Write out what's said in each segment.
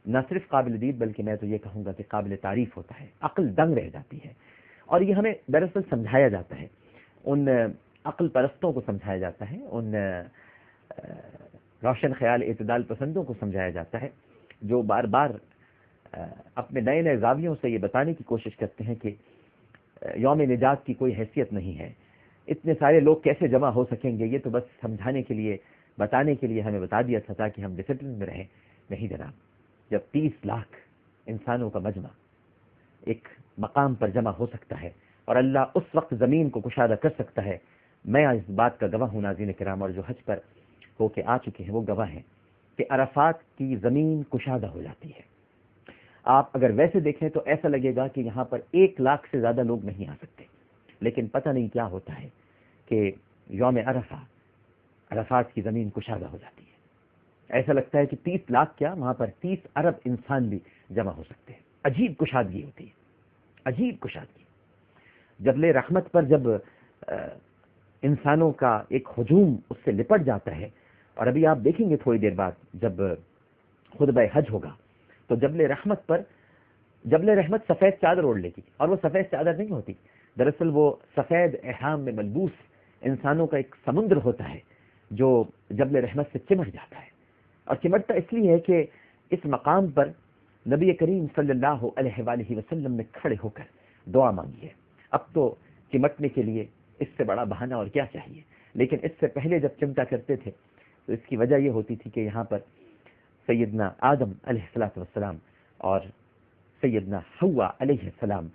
نہ صرف قابل دید بلکہ میں تو یہ کہوں گا کہ قابل تعریف ہوتا ہے، عقل دنگ رہ جاتی ہے. اور یہ ہمیں دراصل سمجھایا جاتا ہے، ان عقل پرستوں کو سمجھایا جاتا ہے، ان روشن خیال اعتدال پسندوں کو سمجھایا جاتا ہے جو بار بار اپنے نئے نئے زاویوں سے یہ بتانے کی کوشش کرتے ہیں کہ یوم نجات کی کوئی حیثیت نہیں ہے، اتنے سارے لوگ کیسے جمع ہو سکیں گے، یہ تو بس سمجھانے کے لیے بتانے کے لیے ہمیں بتا دیا تھا تاکہ ہم ڈسپلن میں رہیں. نہیں جناب، جب 30 لاکھ انسانوں کا مجمع ایک مقام پر جمع ہو سکتا ہے اور اللہ اس وقت زمین کو کشادہ کر سکتا ہے، میں اس بات کا گواہ ہوں ناظرین کرام، اور جو حج پر ہو کے آ چکے ہیں وہ گواہ ہیں کہ عرفات کی زمین کشادہ ہو جاتی ہے. آپ اگر ویسے دیکھیں تو ایسا لگے گا کہ یہاں پر 1 لاکھ سے زیادہ لوگ نہیں آ سکتے، لیکن پتہ نہیں کیا ہوتا ہے کہ یوم عرفات کی زمین کشادہ ہو جاتی ہے. ایسا لگتا ہے کہ 30 لاکھ کیا، وہاں پر 30 ارب انسان بھی جمع ہو سکتے ہیں. عجیب کشادگی ہوتی ہے، عجیب کشادگی. جبل رحمت پر جب انسانوں کا ایک ہجوم اس سے لپٹ جاتا ہے، اور ابھی آپ دیکھیں گے تھوڑی دیر بعد جب خطبہ حج ہوگا تو جبل رحمت پر جبل رحمت سفید چادر اوڑھ لے گی، اور وہ سفید چادر نہیں ہوتی، دراصل وہ سفید احرام میں ملبوس انسانوں کا ایک سمندر ہوتا ہے جو جبل رحمت سے چمٹ جاتا ہے. اور چمٹتا اس لیے ہے کہ اس مقام پر نبی کریم صلی اللہ علیہ وآلہ وسلم نے کھڑے ہو کر دعا مانگی ہے. اب تو چمٹنے کے لیے اس سے بڑا بہانہ اور کیا چاہیے، لیکن اس سے پہلے جب چمٹا کرتے تھے تو اس کی وجہ یہ ہوتی تھی کہ یہاں پر سیدنا آدم علیہ السلام اور سیدنا حوا علیہ السلام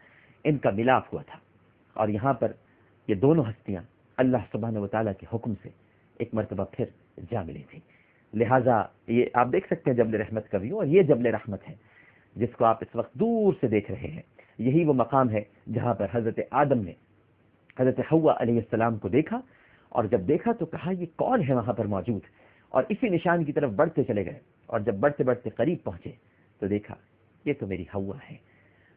ان کا ملاپ ہوا تھا، اور یہاں پر یہ دونوں ہستیاں اللہ سبحانہ و تعالیٰ کے حکم سے ایک مرتبہ پھر جا ملی تھی. لہٰذا یہ آپ دیکھ سکتے ہیں جبل رحمت کا ویو، اور یہ جبل رحمت ہے جس کو آپ اس وقت دور سے دیکھ رہے ہیں. یہی وہ مقام ہے جہاں پر حضرت آدم نے حضرت حوا علیہ السلام کو دیکھا، اور جب دیکھا تو کہا یہ کون ہے وہاں پر موجود، اور اسی نشان کی طرف بڑھتے چلے گئے، اور جب بڑھتے بڑھتے قریب پہنچے تو دیکھا یہ تو میری حوا ہے،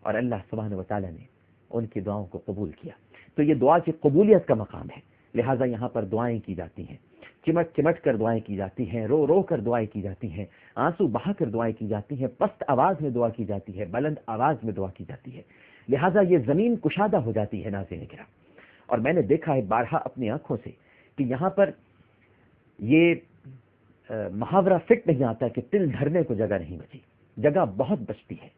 اور اللہ سبحانہ و تعالیٰ نے ان کی دعاؤں کو قبول کیا. تو یہ دعا کی قبولیت کا مقام ہے، لہٰذا یہاں پر دعائیں کی جاتی ہیں، چمٹ چمٹ کر دعائیں کی جاتی ہیں، رو رو کر دعائیں کی جاتی ہیں، آنسو بہا کر دعائیں کی جاتی ہیں، پست آواز میں دعا کی جاتی ہے، بلند آواز میں دعا کی جاتی ہے. لہٰذا یہ زمین کشادہ ہو جاتی ہے ناظرین کرام. اور میں نے دیکھا ہے بارہا اپنی آنکھوں سے کہ یہاں پر یہ محاورہ فٹ نہیں آتا کہ تل دھرنے کو جگہ نہیں بچی، جگہ بہت بچتی ہے،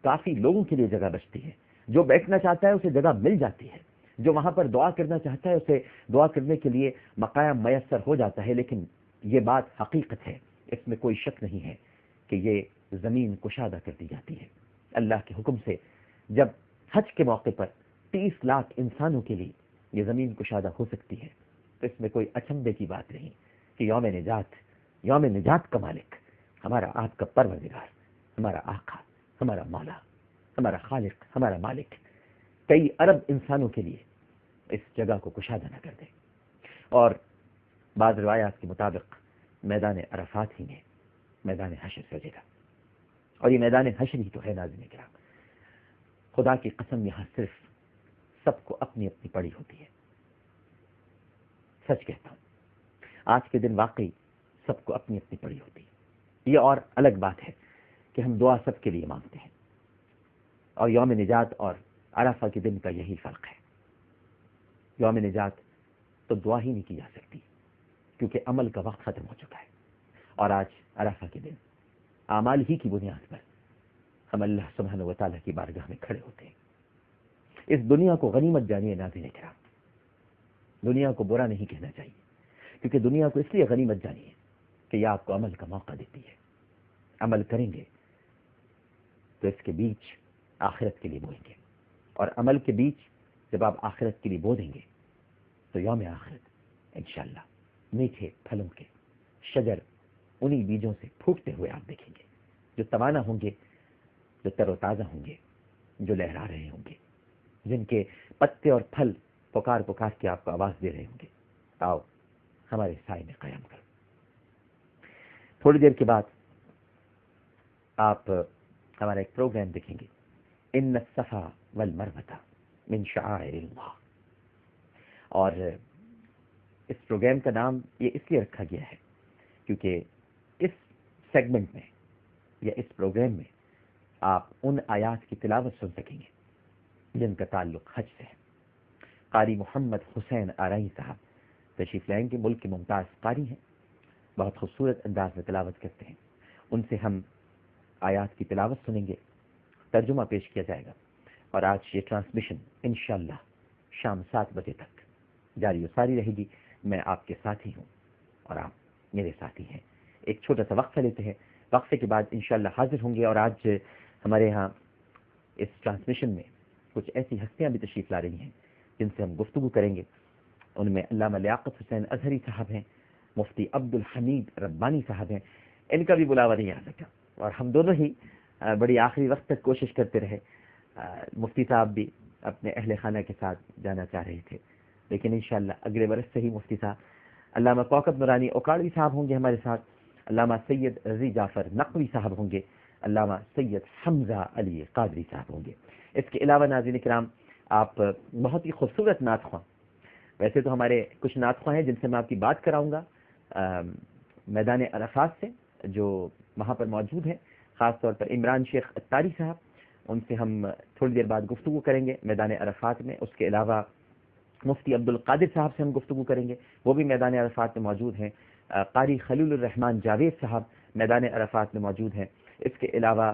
کافی لوگوں کے لیے جگہ بچتی ہے. جو بیٹھنا چاہتا ہے اسے جگہ مل جاتی ہے، جو وہاں پر دعا کرنا چاہتا ہے اسے دعا کرنے کے لیے مقام میسر ہو جاتا ہے. لیکن یہ بات حقیقت ہے، اس میں کوئی شک نہیں ہے کہ یہ زمین کشادہ کر دی جاتی ہے اللہ کے حکم سے. جب حج کے موقع پر 30 لاکھ انسانوں کے لیے یہ زمین کشادہ ہو سکتی ہے تو اس میں کوئی اچنبے کی بات نہیں کہ یوم نجات کا مالک ہمارا آپ کا پروردگار، ہمارا آقا، ہمارا مولا، ہمارا خالق، ہمارا مالک کئی ارب انسانوں کے لیے اس جگہ کو کشادہ نہ کر دے. اور بعض روایات کے مطابق میدان عرفات ہی میں میدان حشر سجے گا، اور یہ میدان حشر ہی تو ہے ناظرین کرام. خدا کی قسم یہاں صرف سب کو اپنی اپنی پڑی ہوتی ہے. سچ کہتا ہوں آج کے دن واقعی سب کو اپنی اپنی پڑی ہوتی ہے. یہ اور الگ بات ہے کہ ہم دعا سب کے لیے مانگتے ہیں، اور یوم نجات اور عرفہ کے دن کا یہی فرق ہے. یوم نجات تو دعا ہی نہیں کی جا سکتی کیونکہ عمل کا وقت ختم ہو چکا ہے، اور آج عرفہ کے دن اعمال ہی کی بنیاد پر ہم اللہ سبحانہ و تعالیٰ کی بارگاہ میں کھڑے ہوتے ہیں. اس دنیا کو غنیمت جانیے ناظرین کرام، دنیا کو برا نہیں کہنا چاہیے، کیونکہ دنیا کو اس لیے غنیمت جانیے کہ یہ آپ کو عمل کا موقع دیتی ہے. عمل کریں گے تو اس کے بیچ آخرت کے لیے بوئیں گے، اور عمل کے بیچ جب آپ آخرت کے لیے بو دیں گے تو یوم آخرت انشاءاللہ میٹھے پھلوں کے شجر انہی بیجوں سے پھوٹتے ہوئے آپ دیکھیں گے، جو توانا ہوں گے، جو تر و تازہ ہوں گے، جو لہرا رہے ہوں گے، جن کے پتے اور پھل پکار پکار کے آپ کو آواز دے رہے ہوں گے، آؤ ہمارے سائے میں قیام کرو. تھوڑی دیر کے بعد آپ ہمارا ایک پروگرام دیکھیں گے، ان الصفا والمروہ من شعائر اللہ، اور اس پروگرام کا نام یہ اس لیے رکھا گیا ہے کیونکہ اس سیگمنٹ میں یا اس پروگرام میں آپ ان آیات کی تلاوت سن سکیں گے جن کا تعلق حج سے ہے۔ قاری محمد حسین آرائی صاحب تشریف لائیں گے، ملک کے ممتاز قاری ہیں، بہت خوبصورت انداز میں تلاوت کرتے ہیں۔ ان سے ہم آیات کی تلاوت سنیں گے، ترجمہ پیش کیا جائے گا، اور آج یہ ٹرانسمیشن انشاءاللہ شام 7 بجے تک جاری و ساری رہے گی۔ میں آپ کے ساتھی ہوں اور آپ میرے ساتھی ہیں۔ ایک چھوٹا سا وقفہ لیتے ہیں، وقفے کے بعد انشاءاللہ حاضر ہوں گے۔ اور آج ہمارے ہاں اس ٹرانسمیشن میں کچھ ایسی ہستیاں بھی تشریف لا رہی ہیں جن سے ہم گفتگو کریں گے۔ ان میں علامہ لیاقت حسین اظہری صاحب ہیں، مفتی عبد الحمید ربانی صاحب ہیں، ان کا بھی بلاوا نہیں آ سکا، اور ہم دونوں ہی بڑی آخری وقت تک کوشش کرتے رہے۔ مفتی صاحب بھی اپنے اہل خانہ کے ساتھ جانا چاہ رہے تھے، لیکن انشاءاللہ اگلے برس سے ہی مفتی صاحب علامہ کوکب نورانی اوکاڑوی صاحب ہوں گے ہمارے ساتھ، علامہ سید رضی جعفر نقوی صاحب ہوں گے، علامہ سید حمزہ علی قادری صاحب ہوں گے۔ اس کے علاوہ ناظرین کرام، آپ بہت ہی خوبصورت نعت خواں، ویسے تو ہمارے کچھ نعت خواں ہیں جن سے میں آپ کی بات کراؤں گا میدان عرفات سے، جو وہاں پر موجود ہیں، خاص طور پر عمران شیخ اتاری صاحب، ان سے ہم تھوڑی دیر بعد گفتگو کریں گے میدان عرفات میں۔ اس کے علاوہ مفتی عبد القادر صاحب سے ہم گفتگو کریں گے، وہ بھی میدان عرفات میں موجود ہیں۔ قاری خلیل الرحمان جاوید صاحب میدان عرفات میں موجود ہیں۔ اس کے علاوہ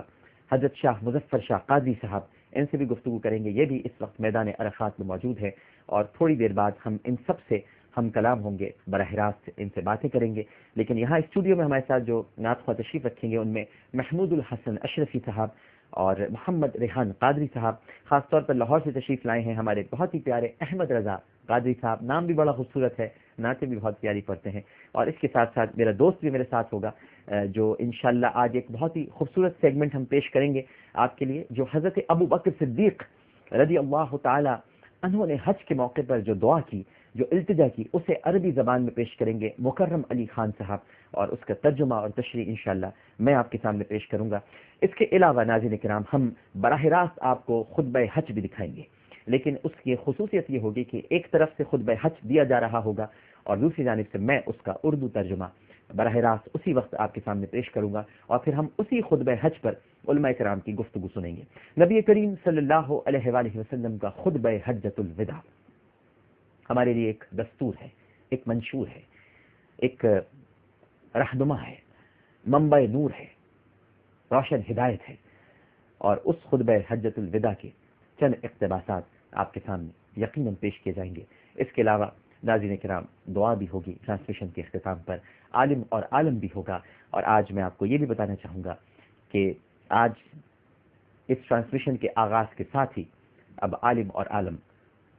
حضرت شاہ مظفر شاہ قادری صاحب، ان سے بھی گفتگو کریں گے، یہ بھی اس وقت میدان عرفات میں موجود ہے۔ اور تھوڑی دیر بعد ہم ان سب سے ہم کلام ہوں گے، براہ راست ان سے باتیں کریں گے۔ لیکن یہاں اسٹوڈیو میں ہمارے ساتھ جو نعت خواں تشریف رکھیں گے، ان میں محمود الحسن اشرفی صاحب اور محمد ریحان قادری صاحب، خاص طور پر لاہور سے تشریف لائے ہیں ہمارے بہت ہی پیارے احمد رضا قادری صاحب، نام بھی بڑا خوبصورت ہے، نعتیں بھی بہت پیاری پڑھتے ہیں۔ اور اس کے ساتھ ساتھ میرا دوست بھی میرے ساتھ ہوگا، جو انشاءاللہ آج ایک بہت ہی خوبصورت سیگمنٹ ہم پیش کریں گے آپ کے لیے، جو حضرت ابو بکر صدیق رضی اللہ تعالی عنہ نے حج کے موقع پر جو دعا کی، جو التجا کی، اسے عربی زبان میں پیش کریں گے مکرم علی خان صاحب، اور اس کا ترجمہ اور تشریح انشاءاللہ میں آپ کے سامنے پیش کروں گا۔ اس کے علاوہ ناظرین کرام، ہم براہ راست آپ کو خطبہ حج بھی دکھائیں گے، لیکن اس کی خصوصیت یہ ہوگی کہ ایک طرف سے خطبہ حج دیا جا رہا ہوگا اور دوسری جانب سے میں اس کا اردو ترجمہ براہ راست اسی وقت آپ کے سامنے پیش کروں گا، اور پھر ہم اسی خطبہ حج پر علماء کرام کی گفتگو سنیں گے۔ نبی کریم صلی اللہ علیہ وآلہ وسلم کا خطبہ حجۃ الوداع ہمارے لیے ایک دستور ہے، ایک منشور ہے، ایک رہنما ہے، منبع نور ہے، روشن ہدایت ہے، اور اس خطبہ حجۃ الوداع کے چند اقتباسات آپ کے سامنے یقیناً پیش کیے جائیں گے۔ اس کے علاوہ ناظرین کرام، دعا بھی ہوگی ٹرانسمیشن کے اختتام پر، عالم اور عالم بھی ہوگا۔ اور آج میں آپ کو یہ بھی بتانا چاہوں گا کہ آج اس ٹرانسمیشن کے آغاز کے ساتھ ہی اب عالم اور عالم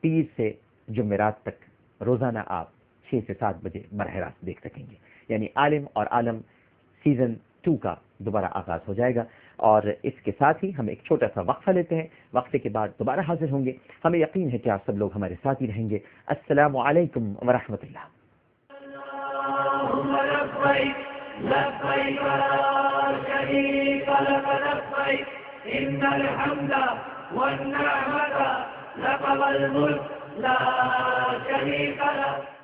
پیر سے جمعرات تک روزانہ آپ 6 سے 7 بجے براہ راست دیکھ سکیں گے، یعنی عالم اور عالم سیزن 2 کا دوبارہ آغاز ہو جائے گا۔ اور اس کے ساتھ ہی ہم ایک چھوٹا سا وقفہ لیتے ہیں، وقفے کے بعد دوبارہ حاضر ہوں گے۔ ہمیں یقین ہے کہ آپ سب لوگ ہمارے ساتھ ہی رہیں گے۔ السلام علیکم ورحمۃ اللہ۔ لبيك لا شريك لك لبيك إن الحمد والنعمة لك والملك لا شريك لك